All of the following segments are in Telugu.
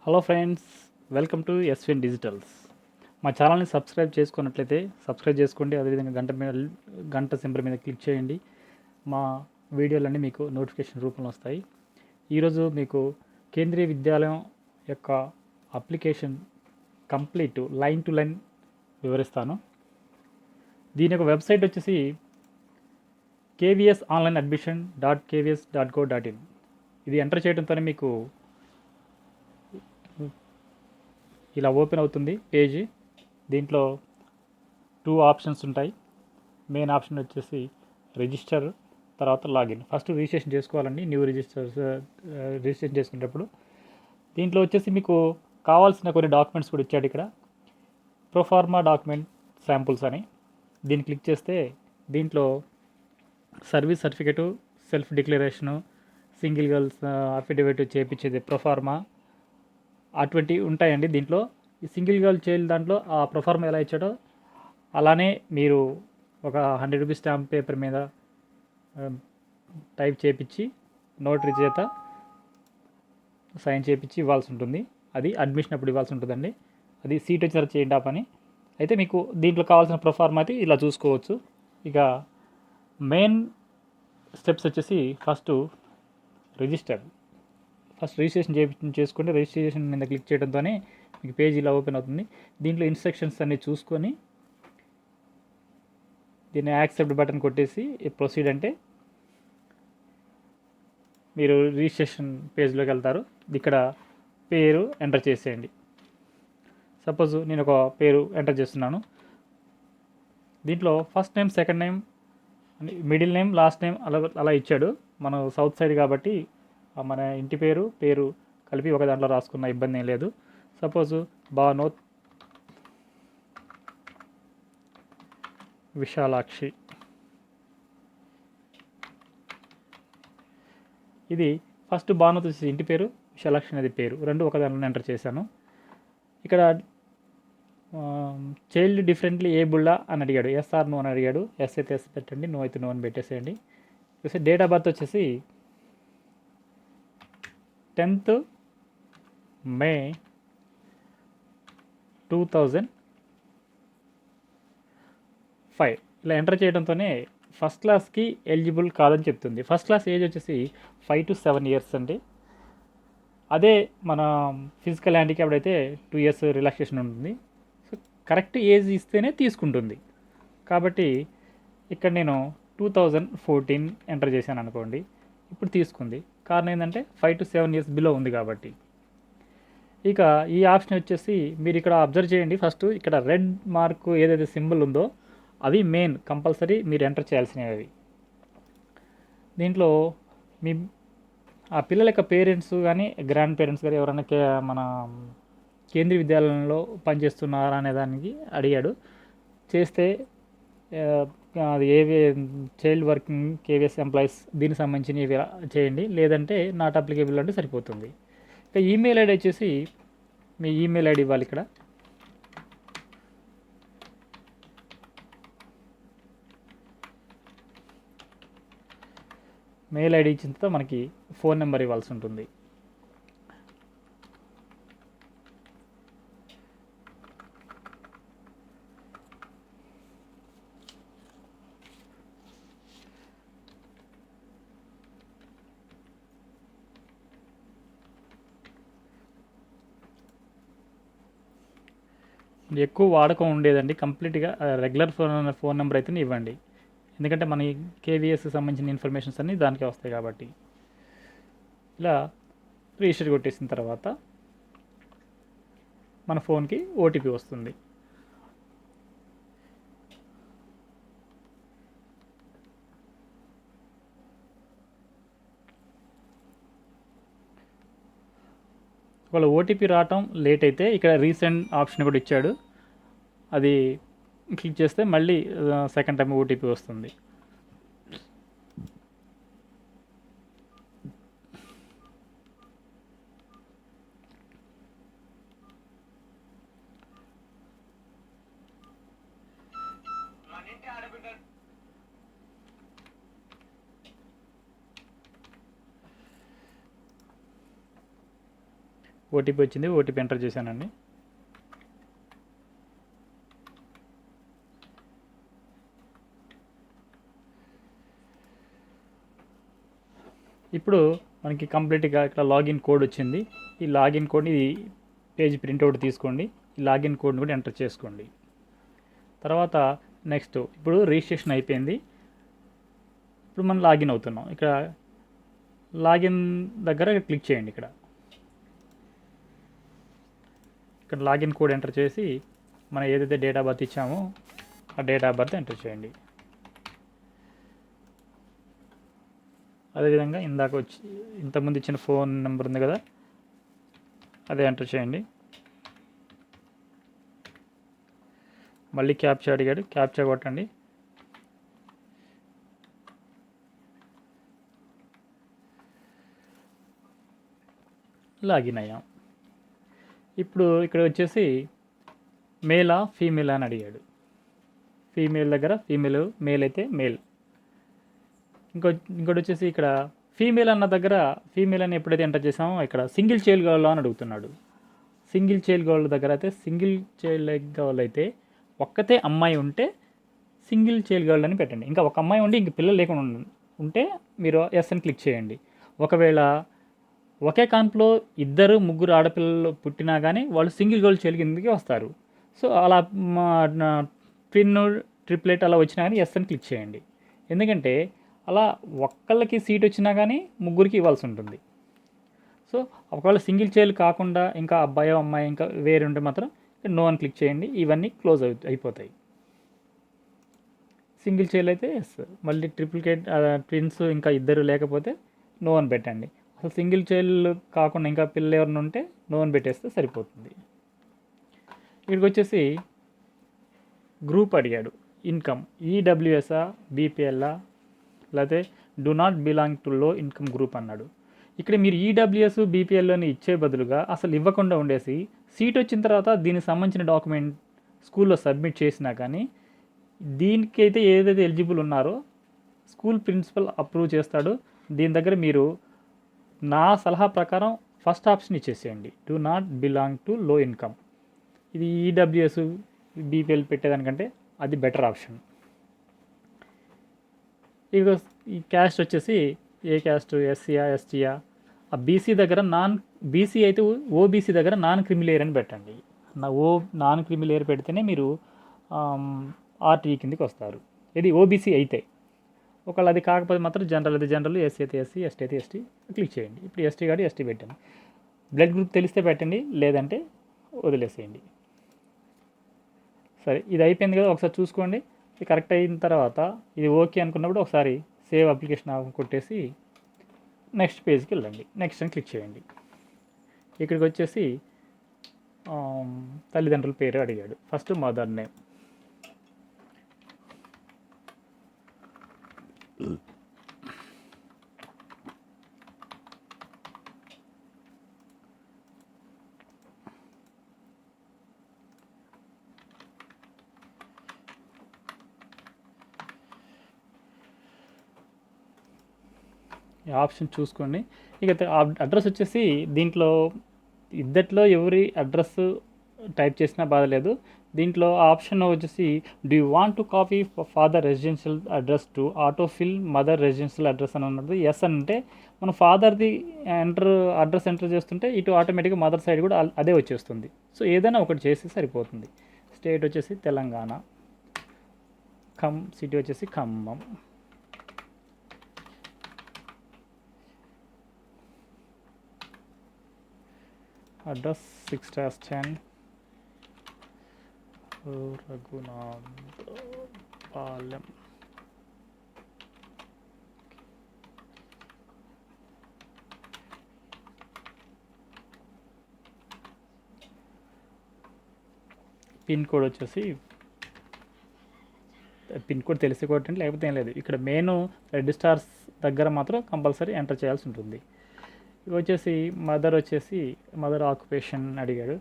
హలో ఫ్రెండ్స్, వెల్కమ్ టు ఎస్విన్ డిజిటల్స్. మా ఛానల్ని సబ్స్క్రైబ్ చేసుకున్నట్లయితే సబ్స్క్రైబ్ చేసుకోండి. అదేవిధంగా గంట సింబల్ మీద క్లిక్ చేయండి. మా వీడియోలన్నీ మీకు నోటిఫికేషన్ రూపంలో వస్తాయి. ఈరోజు మీకు కేంద్రీయ విద్యాలయం యొక్క application complete line to line వివరిస్తాను. దీని యొక్క వెబ్సైట్ వచ్చేసి kvsonlineadmission.kvs.go.in. ఇది ఎంటర్ చేయడంతోనే మీకు ఇలా ఓపెన్ అవుతుంది పేజీ. దీంట్లో 2 ఆప్షన్స్ ఉంటాయి. మెయిన్ ఆప్షన్ వచ్చేసి రిజిస్టర్, తర్వాత లాగిన్. ఫస్ట్ రిజిస్ట్రేషన్ చేసుకోవాలండి. రిజిస్ట్రేషన్ చేసుకునేటప్పుడు దీంట్లో వచ్చేసి మీకు కావాల్సిన కొన్ని డాక్యుమెంట్స్ కూడా ఇచ్చాడు ఇక్కడ. ప్రొఫార్మా డాక్యుమెంట్ శాంపుల్స్ అని దీన్ని క్లిక్ చేస్తే దీంట్లో service certificate, self declaration, single girls affidavit చేయించేది ప్రొఫార్మా అటువంటివి ఉంటాయండి. దీంట్లో ఈ సింగిల్ గర్ల్ చైల్డ్ దాంట్లో ఆ ప్రొఫార్మా ఎలా ఇచ్చాడో అలానే మీరు ఒక 100 రూపీస్ స్టాంప్ పేపర్ మీద టైప్ చేయించి నోటరీ చేత సైన్ చేయించి ఇవ్వాల్సి ఉంటుంది. అది అడ్మిషన్ అప్పుడు ఇవ్వాల్సి ఉంటుందండి. అది సీట్ వచ్చి చేయండి ఆ పని. అయితే మీకు దీంట్లో కావాల్సిన ప్రొఫార్మా అయితే ఇలా చూసుకోవచ్చు. ఇక మెయిన్ స్టెప్స్ వచ్చేసి ఫస్ట్ రిజిస్ట్రేషన్ చేసుకుంటే రిజిస్ట్రేషన్ మీద క్లిక్ చేయడంతోనే మీకు పేజ్ ఇలా ఓపెన్ అవుతుంది. దీంట్లో ఇన్స్ట్రక్షన్స్ అన్నీ చూసుకొని దీన్ని యాక్సెప్ట్ బటన్ కొట్టేసి ప్రొసీడ్ అంటే మీరు రిజిస్ట్రేషన్ పేజ్లోకి వెళ్తారు. ఇక్కడ పేరు ఎంటర్ చేసేయండి. సపోజ్ నేను ఒక పేరు ఎంటర్ చేస్తున్నాను. దీంట్లో first name, second name, middle name, last name అలా ఇచ్చాడు. మనం సౌత్ సైడ్ కాబట్టి మన ఇంటి పేరు కలిపి ఒక దాంట్లో రాసుకున్న ఇబ్బంది ఏం లేదు. సపోజు భానోత్ విశాలాక్షి, ఇది ఫస్ట్ భానోత్ వచ్చేసి ఇంటి పేరు, విశాలాక్షి అనేది పేరు, రెండు ఒక దాంట్లో ఎంటర్ చేశాను. ఇక్కడ చైల్డ్ డిఫరెంట్లీ ఏబుల్డా అని అడిగాడు. ఎస్ ఆర్ నో అని అడిగాడు. ఎస్ అయితే ఎస్ పెట్టండి, నో అయితే నో అని పెట్టేసేయండి. డేట్ ఆఫ్ బర్త్ వచ్చేసి 10th May 2005 ఇలా ఎంటర్ చేయడంతోనే ఫస్ట్ క్లాస్కి ఎలిజిబుల్ కాదని చెప్తుంది. ఫస్ట్ క్లాస్ ఏజ్ వచ్చేసి 5 to 7 years అండి. అదే మన ఫిజికల్ హ్యాండిక్యాప్డ్ అయితే 2 years రిలాక్సేషన్ ఉంటుంది. సో కరెక్ట్ ఏజ్ ఇస్తేనే తీసుకుంటుంది. కాబట్టి ఇక్కడ నేను 2014 ఎంటర్ చేశాను అనుకోండి, ఇప్పుడు తీసుకుంది. కారణం ఏంటంటే 5 to 7 years బిలో ఉంది కాబట్టి. ఇక ఈ ఆప్షన్ వచ్చేసి మీరు ఇక్కడ అబ్జర్వ్ చేయండి. ఫస్ట్ ఇక్కడ రెడ్ మార్క్ ఏదైతే సింబల్ ఉందో అవి మెయిన్ కంపల్సరీ మీరు ఎంటర్ చేయాల్సినవి. దీంట్లో మీ ఆ పిల్లల యొక్క పేరెంట్స్ కానీ గ్రాండ్ పేరెంట్స్ కానీ ఎవరైనా మన కేంద్రీయ విద్యాలయంలో పనిచేస్తున్నారా అనే దానికి అడిగాడు. చేస్తే అది చైల్డ్ వర్కింగ్ కేవీఎస్ ఎంప్లాయీస్ దీనికి సంబంధించినవి చేయండి, లేదంటే నాట్ అప్లికేబుల్ అంటే సరిపోతుంది. ఇక ఈమెయిల్ ఐడి వచ్చేసి మీ ఈమెయిల్ ఐడి ఇవ్వాలి. ఇక్కడ మెయిల్ ఐడి ఇచ్చిన తర్వాత మనకి ఫోన్ నెంబర్ ఇవ్వాల్సి ఉంటుంది. ఎక్కువ వాడకం ఉండేదండి. కంప్లీట్గా రెగ్యులర్ ఫోన్ నెంబర్ అయితేనే ఇవ్వండి. ఎందుకంటే మన కేవీఎస్ సంబంధించిన ఇన్ఫర్మేషన్స్ అన్నీ దానికే వస్తాయి కాబట్టి. ఇలా రిజిస్టర్ కొట్టేసిన తర్వాత మన ఫోన్కి ఓటీపీ వస్తుంది. ఒకవేళ ఓటీపీ రావటం లేట్ అయితే ఇక్కడ రీసెంట్ ఆప్షన్ కూడా ఇచ్చాడు. అది క్లిక్ చేస్తే మళ్ళీ సెకండ్ టైం ఓటీపీ వస్తుంది. ఓటీపీ వచ్చింది, ఓటీపీ ఎంటర్ చేశానండి. ఇప్పుడు మనకి కంప్లీట్గా ఇక్కడ లాగిన్ కోడ్ వచ్చింది. ఈ లాగిన్ కోడ్ని పేజ్ ప్రింట్అవుట్ తీసుకోండి. ఈ లాగిన్ కోడ్ని కూడా ఎంటర్ చేసుకోండి. తర్వాత నెక్స్ట్ ఇప్పుడు రిజిస్ట్రేషన్ అయిపోయింది. ఇప్పుడు మనం లాగిన్ అవుతున్నాం. ఇక్కడ లాగిన్ దగ్గర క్లిక్ చేయండి. ఇక్కడ లాగిన్ కోడ్ ఎంటర్ చేసి మనం ఏదైతే డేట్ ఆఫ్ బర్త్ ఇచ్చామో ఆ డేట్ ఆఫ్ బర్త్ ఎంటర్ చేయండి. అదేవిధంగా ఇంతకుముందు ఇచ్చిన ఫోన్ నెంబర్ ఉంది కదా, అదే ఎంటర్ చేయండి. మళ్ళీ క్యాప్చా అడిగాడు, క్యాప్చా కొట్టండి. లాగిన్ అయ్యాం. ఇప్పుడు ఇక్కడ వచ్చేసి మేలా ఫీమేల్ అని అడిగాడు. ఫీమేల్ దగ్గర ఫీమేల్, మేల్ అయితే మేల్. ఇంకోటి వచ్చేసి ఇక్కడ ఫీమేల్ అన్న దగ్గర ఫీమేల్ అని ఎప్పుడైతే ఎంటర్ చేసామో ఇక్కడ సింగిల్ చైల్డ్ గర్ల్ అని అడుగుతున్నాడు. సింగిల్ చైల్డ్ గర్ల్ దగ్గర అయితే సింగిల్ చైల్డ్ గర్ల్ అయితే ఒక్కతే అమ్మాయి ఉంటే సింగిల్ చైల్డ్ గర్ల్ అని పెట్టండి. ఇంకా ఒక అమ్మాయి ఉండి ఇంక పిల్లలు లేకుండా ఉంటే మీరు ఎస్ అని క్లిక్ చేయండి. ఒకవేళ ఒకే కాన్పులో ఇద్దరు ముగ్గురు ఆడపిల్లలు పుట్టినా కానీ వాళ్ళు సింగిల్ గర్ల్ చైల్డ్ కిందకి వస్తారు. సో అలా ట్విన్, ట్రిప్లెట్ అలా వచ్చినా కానీ ఎస్ అని క్లిక్ చేయండి. ఎందుకంటే అలా ఒక్కళ్ళకి సీట్ వచ్చినా కానీ ముగ్గురికి ఇవ్వాల్సి ఉంటుంది. సో ఒకవేళ సింగిల్ చైల్డ్ కాకుండా ఇంకా అబ్బాయి అమ్మాయి ఇంకా వేరే ఉంటే మాత్రం నో అని క్లిక్ చేయండి. ఇవన్నీ క్లోజ్ అయిపోతాయి. సింగిల్ చైల్డ్ అయితే ఎస్, మళ్ళీ ట్రిప్లికేట్ ట్విన్స్ ఇంకా ఇద్దరు లేకపోతే నో అని పెట్టండి. అసలు సింగిల్ చైల్డ్ కాకుండా ఇంకా పిల్లలు ఎవరైనా ఉంటే నో అని పెట్టేస్తే సరిపోతుంది. ఇక్కడికి వచ్చేసి గ్రూప్ అడిగాడు. ఇన్కమ్ ఈడబ్ల్యూఎస్ఆ, బీపీఎల్ఆ, లేకపోతే డు నాట్ బిలాంగ్ టు లో ఇన్కమ్ గ్రూప్ అన్నాడు. ఇక్కడ మీరు ఈడబ్ల్యూఎస్, బీపీఎల్లోని ఇచ్చే బదులుగా అసలు ఇవ్వకుండా ఉండేసి సీట్ వచ్చిన తర్వాత దీనికి సంబంధించిన డాక్యుమెంట్ స్కూల్లో సబ్మిట్ చేసినా కానీ దీనికైతే ఏదైతే ఎలిజిబుల్ ఉన్నారో స్కూల్ ప్రిన్సిపల్ అప్రూవ్ చేస్తాడు. దీని దగ్గర మీరు నా సలహా ప్రకారం ఫస్ట్ ఆప్షన్ ఇచ్చేసేయండి, డు నాట్ బిలాంగ్ టు లో ఇన్కమ్. ఇది ఈడబ్ల్యూఎస్, బీపీఎల్ పెట్టేదానికంటే అది బెటర్ ఆప్షన్. ఇక ఈ క్యాస్ట్ వచ్చేసి ఏ క్యాస్ట్, ఎస్సీయా, ఎస్టీయా. ఆ బీసీ దగ్గర బీసీ అయితే ఓబీసీ దగ్గర నాన్ క్రిమిలేయర్ అని పెట్టండి. నాన్ క్రిమిలేయర్ పెడితేనే మీరు ఆర్టీ కిందకి వస్తారు. ఇది ఓబీసీ అయితే. ఒకవేళ అది కాకపోతే మాత్రం జనరల్ అయితే జనరల్, ఎస్సీ అయితే ఎస్సీ, ఎస్టీ అయితే ఎస్టీ క్లిక్ చేయండి. ఇప్పుడు ఎస్టీ కాదు ఎస్టీ పెట్టండి. బ్లడ్ గ్రూప్ తెలిస్తే పెట్టండి, లేదంటే వదిలేసేయండి. సరే, ఇది అయిపోయింది కదా, ఒకసారి చూసుకోండి. ఇది కరెక్ట్ అయిన తర్వాత ఇది ఓకే అనుకున్నప్పుడు ఒకసారి సేవ్ అప్లికేషన్ కొట్టేసి నెక్స్ట్ పేజ్కి వెళ్ళండి. నెక్స్ట్ అని క్లిక్ చేయండి. ఇక్కడికి వచ్చేసి తల్లిదండ్రుల పేరు అడిగాడు. First mother name. ఆప్షన్ చూసుకోండి. ఇక అడ్రస్ వచ్చేసి దీంట్లో ఇద్దట్లో ఎవరి అడ్రస్ టైప్ చేసినా బాధలేదు. దీంట్లో ఆప్షన్ వచ్చేసి do you want to copy father residential address to autofill mother residential address అని ఉన్నది. ఎస్ అంటే మన ఫాదర్ది అడ్రస్ ఎంటర్ చేస్తుంటే ఇటు ఆటోమేటిక్గా మదర్ సైడ్ కూడా అదే వచ్చేస్తుంది. సో ఏదైనా ఒకటి చేసి సరిపోతుంది. స్టేట్ వచ్చేసి తెలంగాణ, సిటీ వచ్చేసి Khammam. Address 6-10 Raghunath Palem. Pin code వచ్చేసి పిన్ కోడ్ తెలిసి కొట్టండి, లేకపోతే ఏం లేదు. ఇక్కడ మెయిన్ రిజిస్టార్స్ దగ్గర మాత్రం కంపల్సరీ ఎంటర్ చేయాల్సి ఉంటుంది. ఇవి వచ్చేసి మదర్ ఆక్యుపేషన్ అడిగాడు.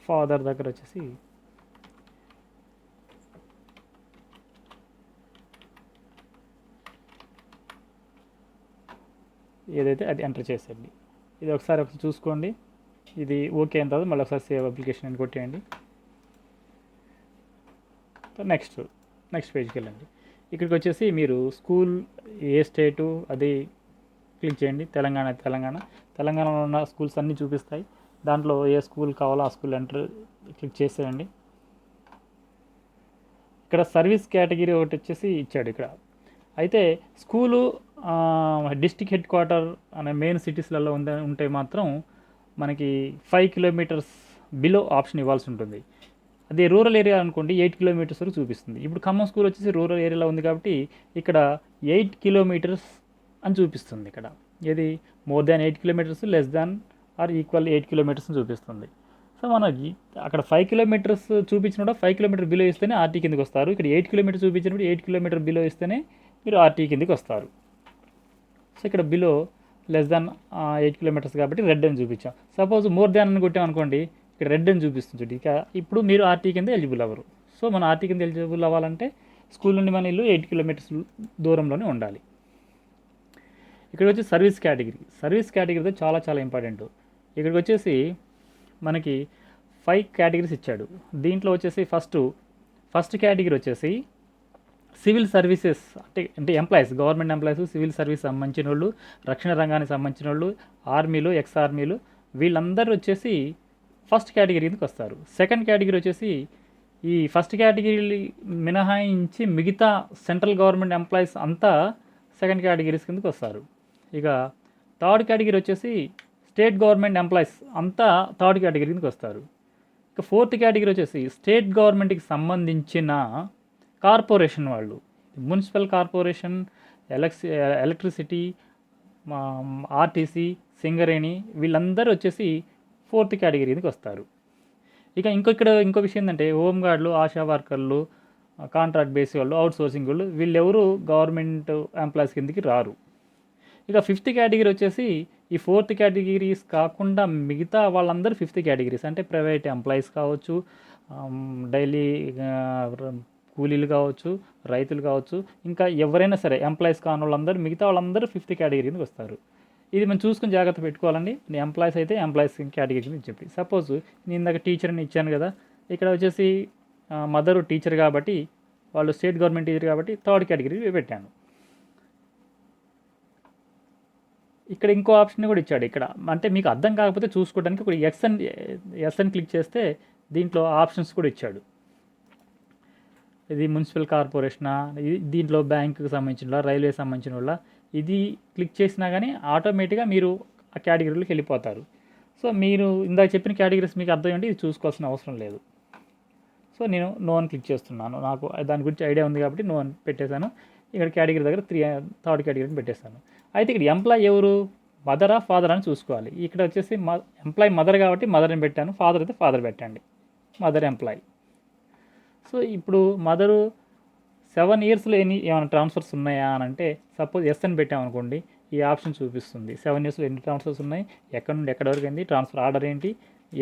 ఫాదర్ దగ్గర వచ్చేసి ఏదైతే అది ఎంటర్ చేసేయండి. ఇది ఒకసారి చూసుకోండి. ఇది ఓకే అయిన తర్వాత మళ్ళీ ఒకసారి సేవ్ అప్లికేషన్ అని కొట్టేయండి. నెక్స్ట్ పేజ్కి వెళ్ళండి. ఇక్కడికి వచ్చేసి మీరు స్కూల్ ఏ స్టేటు అది క్లిక్ చేయండి. తెలంగాణలో ఉన్న స్కూల్స్ అన్నీ చూపిస్తాయి. దాంట్లో ఏ స్కూల్ కావాలో ఆ స్కూల్ క్లిక్ చేసేయండి. ఇక్కడ సర్వీస్ కేటగిరీ ఒకటి వచ్చేసి ఇచ్చాడు ఇక్కడ. అయితే స్కూలు డిస్టిక్ హెడ్ క్వార్టర్ అనే మెయిన్ సిటీస్లలో ఉంటే మాత్రం మనకి 5 కిలోమీటర్స్ బిలో ఆప్షన్ ఇవ్వాల్సి ఉంటుంది. అదే రూరల్ ఏరియా అనుకోండి 8 కిలోమీటర్స్ వరకు చూపిస్తుంది. ఇప్పుడు ఖమ్మం స్కూల్ వచ్చేసి రూరల్ ఏరియాలో ఉంది కాబట్టి ఇక్కడ 8 కిలోమీటర్స్ అని చూపిస్తుంది. ఇక్కడ ఏది more than 8 kilometres, less than or equal 8 kilometres చూపిస్తుంది. సో మనకి అక్కడ 5 కిలోమీటర్స్ చూపించినప్పుడు 5 కిలోమీటర్ బిలో ఇస్తేనే ఆర్టీ కిందకి వస్తారు. ఇక్కడ 8 కిలోమీటర్ చూపించినప్పుడు 8 కిలోమీటర్ బిలో ఇస్తేనే మీరు ఆర్టీ కిందకి వస్తారు. సో ఇక్కడ బిలో లెస్ దాన్ 8 కిలోమీటర్స్ కాబట్టి రెడ్ అని చూపించాం. సపోజ్ మోర్ దాన్ అని కొట్టాం అనుకోండి, ఇక్కడ రెడ్ అని చూపిస్తుంది. ఇక ఇప్పుడు మీరు ఆర్టీ కింద ఎలిజిబుల్ అవ్వరు. సో మన ఆర్టీ కింద ఎలిజిబుల్ అవ్వాలంటే స్కూల్ నుండి మన ఇల్లు 8 కిలోమీటర్స్ దూరంలోనే ఉండాలి. ఇక్కడ వచ్చి సర్వీస్ కేటగిరీతో చాలా చాలా ఇంపార్టెంట్. ఇక్కడికి వచ్చేసి మనకి 5 కేటగిరీస్ ఇచ్చాడు. దీంట్లో వచ్చేసి ఫస్ట్ కేటగిరీ వచ్చేసి సివిల్ సర్వీసెస్, అంటే employees, government employees, civil service సంబంధించిన వాళ్ళు, రక్షణ రంగానికి సంబంధించిన వాళ్ళు, ఆర్మీలు, ఎక్స్ ఆర్మీలు, వీళ్ళందరూ వచ్చేసి ఫస్ట్ కేటగిరీ కిందకి వస్తారు. సెకండ్ కేటగిరీ వచ్చేసి ఈ ఫస్ట్ కేటగిరీ మినహాయించి మిగతా సెంట్రల్ గవర్నమెంట్ ఎంప్లాయీస్ అంతా సెకండ్ కేటగిరీస్ కిందకి వస్తారు. ఇక థర్డ్ కేటగిరీ వచ్చేసి స్టేట్ గవర్నమెంట్ ఎంప్లాయీస్ అంతా థర్డ్ కేటగిరీ కిందకి వస్తారు. ఇక ఫోర్త్ కేటగిరీ వచ్చేసి స్టేట్ గవర్నమెంట్కి సంబంధించిన కార్పొరేషన్ వాళ్ళు, municipal corporation, electricity, RTC, Singareni, వీళ్ళందరూ వచ్చేసి ఫోర్త్ కేటగిరీ కిందకి వస్తారు. ఇక ఇంకో విషయం ఏంటంటే హోంగార్డులు, ఆశా వర్కర్లు, కాంట్రాక్ట్ బేస్ వాళ్ళు, అవుట్ సోర్సింగ్ వాళ్ళు, వీళ్ళెవరు గవర్నమెంట్ ఎంప్లాయీస్ కిందకి రారు. ఇక ఫిఫ్త్ కేటగిరీ వచ్చేసి ఈ ఫోర్త్ కేటగిరీస్ కాకుండా మిగతా వాళ్ళందరూ ఫిఫ్త్ కేటగిరీస్, అంటే ప్రైవేట్ ఎంప్లాయీస్ కావచ్చు, డైలీ కూలీలు కావచ్చు, రైతులు కావచ్చు, ఇంకా ఎవరైనా సరే ఎంప్లాయీస్ కాని వాళ్ళందరూ, మిగతా వాళ్ళందరూ ఫిఫ్త్ కేటగిరీ కిందకి వస్తారు. ఇది మనం చూసుకుని జాగ్రత్త పెట్టుకోవాలండి. ఎంప్లాయీస్ అయితే ఎంప్లాయీస్ కేటగిరీ కింద చెప్పి, సపోజ్ నేను ఇందాక టీచర్ అని ఇచ్చాను కదా, ఇక్కడ వచ్చేసి మదరు టీచర్ కాబట్టి, వాళ్ళు స్టేట్ గవర్నమెంట్ టీచర్ కాబట్టి థర్డ్ కేటగిరీ పెట్టాను. ఇక్కడ ఇంకో ఆప్షన్ కూడా ఇచ్చాడు. ఇక్కడ అంటే మీకు అర్థం కాకపోతే చూసుకోవడానికి ఒక ఎస్ అని క్లిక్ చేస్తే దీంట్లో ఆప్షన్స్ కూడా ఇచ్చాడు. ఇది మున్సిపల్ కార్పొరేషనా, దీంట్లో బ్యాంకుకి సంబంధించిన, రైల్వే సంబంధించిన వాళ్ళ, ఇది క్లిక్ చేసినా కానీ ఆటోమేటిక్గా మీరు ఆ కేటగిరీలోకి వెళ్ళిపోతారు. సో మీరు ఇందాక చెప్పిన కేటగిరీస్ మీకు అర్థమైంది, ఇది చూసుకోవాల్సిన అవసరం లేదు. సో నేను నో అని క్లిక్ చేస్తున్నాను. నాకు దాని గురించి ఐడియా ఉంది కాబట్టి నో అని పెట్టేశాను. ఇక్కడ కేటగిరీ దగ్గర థర్డ్ కేటగిరీని పెట్టేశాను. అయితే ఇక్కడ ఎంప్లాయ్ ఎవరు, మదరా ఫాదర్ అని చూసుకోవాలి. ఇక్కడ వచ్చేసి ఎంప్లాయ్ మదర్ కాబట్టి మదర్ని పెట్టాను, ఫాదర్ అయితే ఫాదర్ పెట్టండి, మదర్ ఎంప్లాయ్. సో ఇప్పుడు మదరు 7 ఇయర్స్లో ఏమైనా ట్రాన్స్ఫర్స్ ఉన్నాయా అని అంటే, సపోజ్ ఎస్ అని పెట్టామనుకోండి, ఈ ఆప్షన్ చూపిస్తుంది 7 ఇయర్స్లో ఎన్ని ట్రాన్స్ఫర్స్ ఉన్నాయి, ఎక్కడి నుండి ఎక్కడి వరకు అయింది, ట్రాన్స్ఫర్ ఆర్డర్ ఏంటి,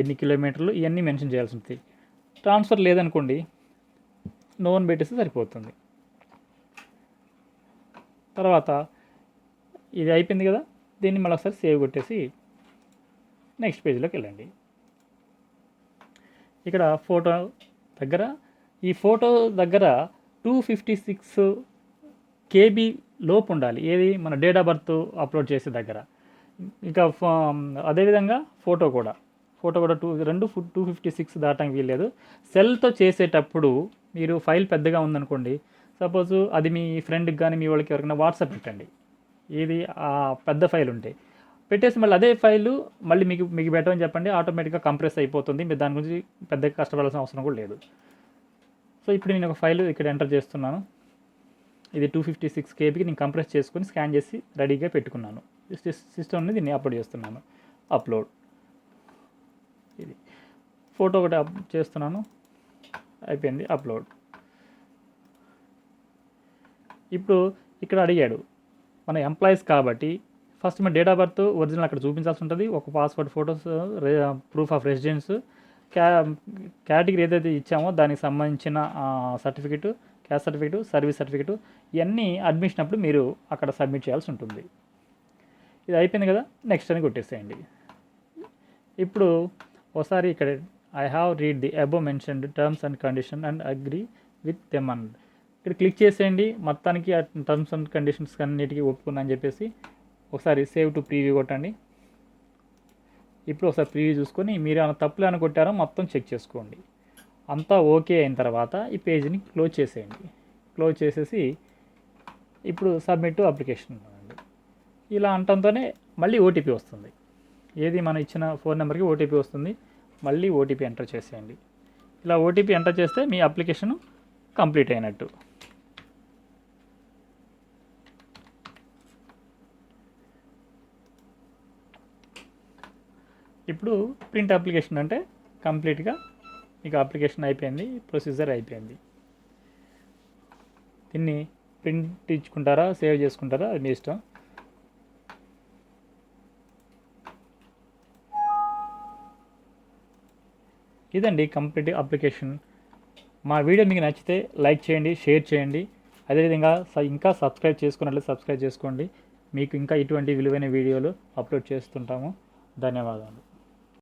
ఎన్ని కిలోమీటర్లు, ఇవన్నీ మెన్షన్ చేయాల్సి ఉంటుంది. ట్రాన్స్ఫర్ లేదనుకోండి, నో అని పెట్టేస్తే సరిపోతుంది. తర్వాత ఇది అయిపోయింది కదా, దీన్ని మళ్ళీ ఒకసారి సేవ్ కొట్టేసి నెక్స్ట్ పేజ్లోకి వెళ్ళండి. ఇక్కడ ఈ ఫోటో దగ్గర 256 KB లోపు ఉండాలి. ఏది మన డేట్ ఆఫ్ బర్త్ అప్లోడ్ చేసే దగ్గర. ఇంకా అదేవిధంగా ఫోటో కూడా 256 దాటానికి వీల్లేదు. సెల్తో చేసేటప్పుడు మీరు ఫైల్ పెద్దగా ఉందనుకోండి, సపోజ్ అది మీ ఫ్రెండ్కి కానీ మీ వాళ్ళకి ఎవరికైనా వాట్సాప్ పెట్టండి. ఇది పెద్ద ఫైల్ ఉంటాయి, పెట్టేసి మళ్ళీ అదే ఫైలు మళ్ళీ మీకు పెట్టమని చెప్పండి, ఆటోమేటిక్గా కంప్రెస్ అయిపోతుంది. మీరు దాని గురించి పెద్దగా కష్టపడాల్సిన అవసరం కూడా లేదు. సో ఇప్పుడు నేను ఒక ఫైల్ ఇక్కడ ఎంటర్ చేస్తున్నాను. ఇది 256 KBకి నేను కంప్రెస్ చేసుకొని స్కాన్ చేసి రెడీగా పెట్టుకున్నాను. సిస్టమ్ని దీన్ని అప్లోడ్ చేస్తున్నాను. అప్లోడ్, ఇది ఫోటో ఒకటి చేస్తున్నాను, అయిపోయింది అప్లోడ్. ఇప్పుడు ఇక్కడ అడిగాడు మన ఎంప్లాయీస్ కాబట్టి ఫస్ట్ మన డేట్ ఆఫ్ బర్త్ ఒరిజినల్ అక్కడ చూపించాల్సి ఉంటుంది, ఒక passport photos, proof of residence, category ఏదైతే ఇచ్చామో దానికి సంబంధించిన certificate, caste certificate, service certificate, ఇవన్నీ అడ్మిషన్ అప్పుడు మీరు అక్కడ సబ్మిట్ చేయాల్సి ఉంటుంది. ఇది అయిపోయింది కదా, నెక్స్ట్ అని కొట్టేసేయండి. ఇప్పుడు ఒకసారి ఇక్కడ I have read the above mentioned terms and condition and agree with them and ఇక్కడ క్లిక్ చేసేయండి. మొత్తానికి ఆ టర్మ్స్ అండ్ కండిషన్స్ అన్నిటికీ ఒప్పుకున్నా అని చెప్పేసి ఒకసారి సేవ్ టు ప్రీవ్యూ కొట్టండి. ఇప్పుడు ఒకసారి ప్రీవ్యూ చూసుకొని మీరు ఏమైనా తప్పులు ఏమైనా కొట్టారో మొత్తం చెక్ చేసుకోండి. అంతా ఓకే అయిన తర్వాత ఈ పేజీని క్లోజ్ చేసేయండి. క్లోజ్ చేసేసి ఇప్పుడు సబ్మిట్ టు అప్లికేషన్ అండి. ఇలా అంటంతోనే మళ్ళీ ఓటీపీ వస్తుంది. ఏది మనం ఇచ్చిన ఫోన్ నెంబర్కి ఓటీపీ వస్తుంది. మళ్ళీ ఓటీపీ ఎంటర్ చేసేయండి. ఇలా ఓటీపీ ఎంటర్ చేస్తే మీ అప్లికేషన్ కంప్లీట్ అయినట్టు. ఇప్పుడు ప్రింట్ అప్లికేషన్ అంటే కంప్లీట్గా మీకు అప్లికేషన్ అయిపోయింది, ప్రొసీజర్ అయిపోయింది. దీన్ని ప్రింట్ ఇచ్చుకుంటారా, సేవ్ చేసుకుంటారా, అది మీ ఇష్టం. ఇదండి కంప్లీట్ అప్లికేషన్. మా వీడియో మీకు నచ్చితే లైక్ చేయండి, షేర్ చేయండి. అదేవిధంగా ఇంకా సబ్స్క్రైబ్ చేసుకున్నట్లయితే సబ్స్క్రైబ్ చేసుకోండి. మీకు ఇంకా ఇటువంటి విలువైన వీడియోలు అప్లోడ్ చేస్తుంటాము. ధన్యవాదాలు.